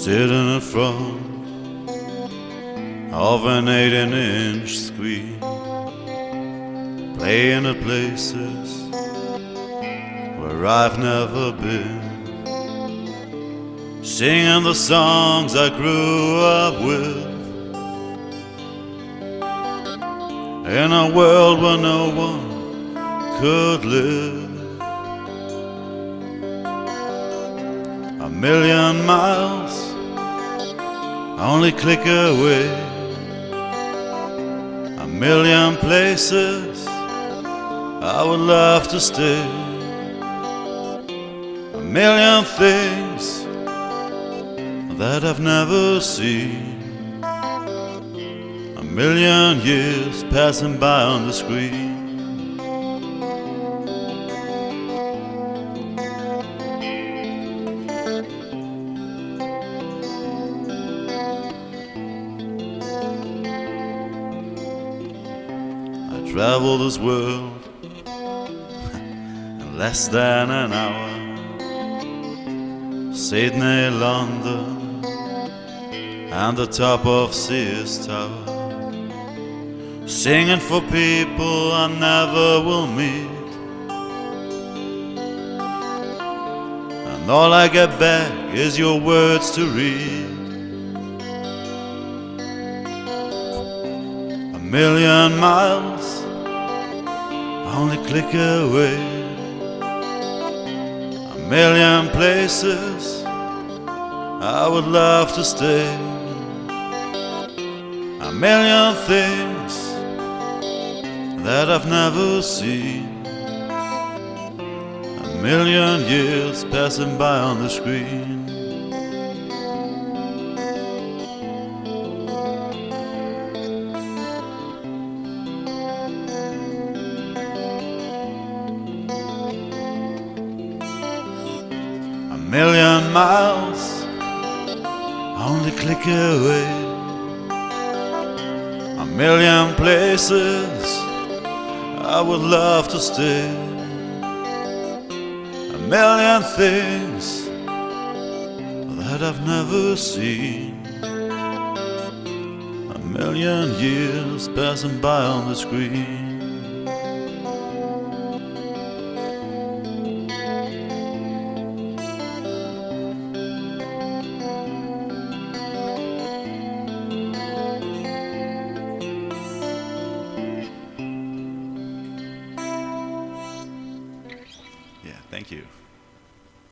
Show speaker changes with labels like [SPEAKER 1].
[SPEAKER 1] sitting in front of an 18-inch screen, playing at places where I've never been, singing the songs I grew up with, in a world where no one could live. A million miles, only click away. A million places I would love to stay. A million things that I've never seen. A million years passing by on the screen. I travel this world in less than an hour. Sydney, London, and the top of Sears Tower, singing for people I never will meet. And all I get back is your words to read. A million miles, only click away. A million places I would love to stay. A million things that I've never seen. A million years passing by on the screen. A million miles, only click away. A million places I would love to stay. A million things that I've never seen. A million years passing by on the screen. Yeah, thank you.